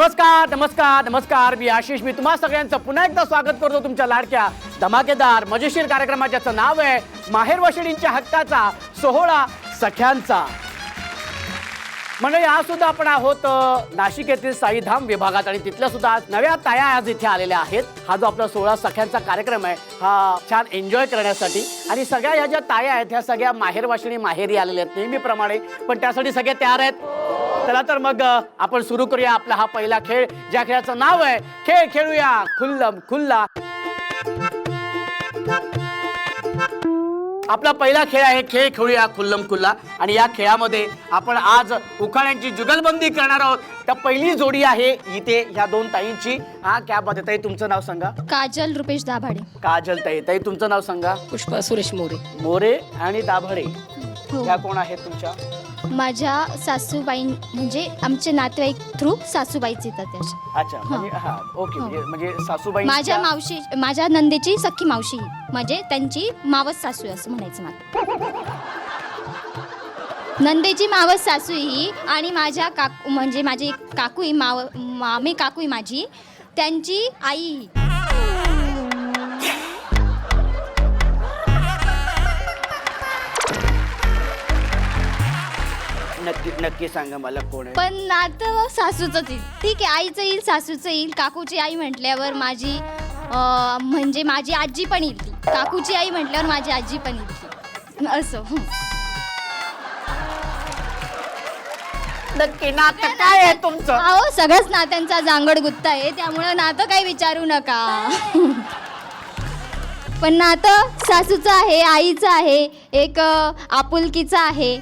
नमस्कार नमस्कार नमस्कार. मी आशिष. मी तुम्हा सगळ्यांचं पुन्हा एकदा स्वागत करतो तुमच्या लाडक्या धमाकेदार मजेशीर कार्यक्रमाचं नाव आहे माहेरवाशिणींच्या हक्काचा सोहळा सख्यांचा. म्हणजे आज सुद्धा आपण आहोत नाशिक येथील साईधाम विभागात आणि तिथल्या सुद्धा नव्या ताया आज इथे आलेल्या आहेत. हा जो आपला सोहळा सख्यांचा कार्यक्रम आहे हा छान एन्जॉय करण्यासाठी आणि सगळ्या ह्या ज्या ताया आहेत ह्या सगळ्या माहेरवाशिणी माहेरी आलेल्या आहेत नेहमीप्रमाणे, पण त्यासाठी सगळे तयार आहेत. चला तर मग आपण सुरू करूया आपला हा पहिला खेळ, ज्या खेळाचं नाव आहे खेळ खेळूया खुल्लम खुल्ला. आपला पहिला खेळ आहे खेळ खेळूया खुल्लम खुल्ला आणि या खेळामध्ये आपण आज उखाण्यांची जुगलबंदी करणार आहोत. तर पहिली जोडी आहे इथे ह्या दोन ताईंची. हा क्या बात आहे ताई, तुमचं नाव सांगा. काजल रुपेश दाभाडे. काजल ताई. ताई तुमचं नाव सांगा. पुष्पा सुरेश मोरे. मोरे आणि दाभाडे हो. ह्या कोण आहेत तुमच्या? माझ्या सासूबाई म्हणजे आमचे नातेवाईक थ्रू सासूबाईच येतात त्याच्या. अच्छा म्हणजे हा ओके. म्हणजे सासूबाई माझ्या मावशी, माझ्या नंदेची सख्खी मावशी म्हणजे त्यांची मावस सासू असं म्हणायचं मला. नंदेची मावस सासू ही आणि माझ्या काकू म्हणजे माझी काकू ही मामी काकू ही माझी त्यांची आई ही. नक्की नक्की सांगा मला कोण आहे. पण नातं सासूचं ठीक आहे, आईचं येईल सासूचं येईल. काकूची आई म्हटल्यावर माझी म्हणजे माझी आजी पण येईल ती. काकूची आई म्हटल्यावर माझी आजी पण येईल असं. नक्की नातं काय आहे तुमचं? अहो सगळ्याच नात्यांचा जांगड गुत्ता आहे, त्यामुळं नातं काही विचारू नका. पण नातं सासूचं आहे, आईचं आहे, एक आपुलकीचं आहे.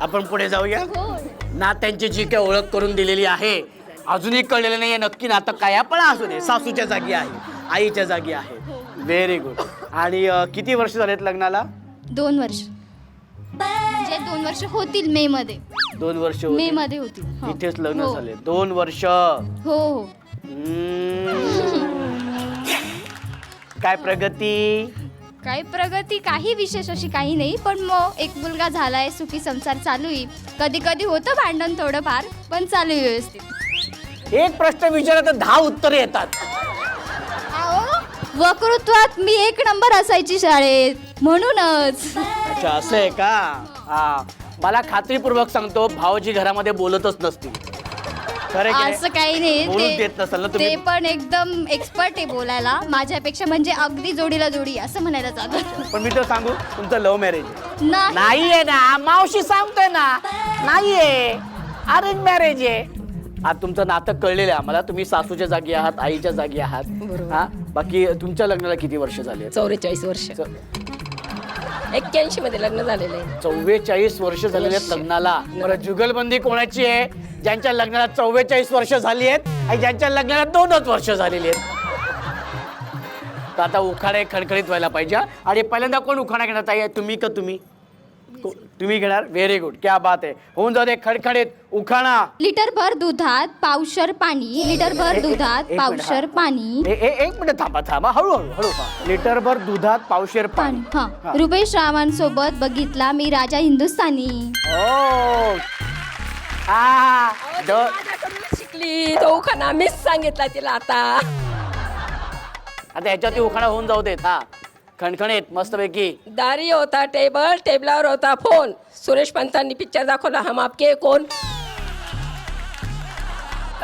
आपण पुढे जाऊया. नात्यांची जी काही ओळख करून दिलेली आहे अजूनही कळलेलं नाहीये नक्की नातं काय, पण असू दे. सासूच्या जागी आहे, आईच्या जागी आहे. Very good. आणि किती वर्ष झालेत लग्नाला? 2 वर्ष म्हणजे 2 वर्ष होतील मे मध्ये. 2 वर्ष मे मध्ये होतील. हो. इथेच लग्न हो. झाले 2 वर्ष. हो हो. काय प्रगती? काही प्रगती काही विशेष अशी काही नाही, पण मग एक मुलगा झालाय, सुखी संसार चालू आहे. कधी कधी होतं भांडण थोडंफार, पण चालू आहे व्यवस्थित. एक प्रश्न विचारला तर 10 उत्तरे येतात. वक्तृत्वात मी 1 नंबर असायची शाळेत म्हणूनच. अच्छा असं आहे का? हा मला खात्रीपूर्वक सांगतो भाऊजी घरामध्ये बोलतच नसतील. खरं की असं काही बोलूच नाही, देत नसाल ना तुम्ही. ते पण एकदम एक्सपर्ट आहे बोलायला माझ्यापेक्षा, म्हणजे अगदी जोडीला जोडी असं म्हणायला चालतं. पण मी तर सांगू तुमचं लव्ह मॅरेज नाही नाहीये ना. मावशी सांगतोय ना नाहीये, अरेंज मॅरेज आहे. आज तुमचं नातं कळलेलं आहे आम्हाला. तुम्ही सासूच्या जागी आहात, आईच्या जागी आहात. हा बाकी तुमच्या लग्नाला किती वर्ष झाले? 44 वर्ष. 81 मध्ये लग्न झालेलं आहे. 44 वर्ष झालेले आहेत लग्नाला. बरं जुगलबंदी कोणाची आहे? ज्यांच्या लग्नाला 44 वर्ष झाली आहेत आणि ज्यांच्या लग्नाला 2च वर्ष झालेली आहेत. तर आता उखाणे खणखणीत व्हायला पाहिजे. आणि पहिल्यांदा कोण उखाणा घेणार? ताई तुम्ही का तुम्ही? तुम्ही घेणार. व्हेरी गुड, क्या बात आहे. होऊन जाऊ दे खणखणीत उखाणा. लिटरभर दुधात पावशर पाणी, लिटरभर दुधात पावशर पाणी. एक मिनिट थांबा हळूहळू हळू. लिटरभर दुधात पावशेर पाणी. हा रुपेश रावांसोबत बघितला मी राजा हिंदुस्थानी. ओ शिकली तो उखाणा मीच सांगितला तिला. आता ह्याच्यात उखाणा होऊन जाऊ देत. हा खणखणीत मस्तपैकी. दारी होता टेबल, टेबलावर होता फोन. सुरेश पंतांनी पिक्चर दाखवला हम आपके कोण.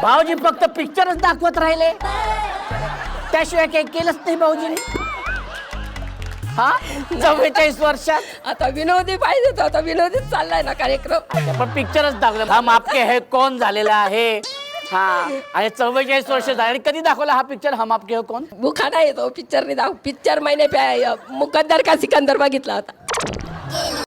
भाऊजी फक्त पिक्चरच दाखवत राहिले, त्याशिवाय काही केलंच नाही भाऊजीने. हा 44 वर्षात आता विनोदी पाहिजे तो, आता विनोदीच चाललाय ना कार्यक्रम. पण पिक्चरच दाखवलं. हम आपके है कोण झालेला आहे. हा आणि 44 वर्ष झाले. आणि कधी दाखवला हा पिक्चर हम आपके है कोण? उखाणा येतो पिक्चर नाही दाखव. पिक्चर महिने मुकद्दर का सिकंदर बघितला होता.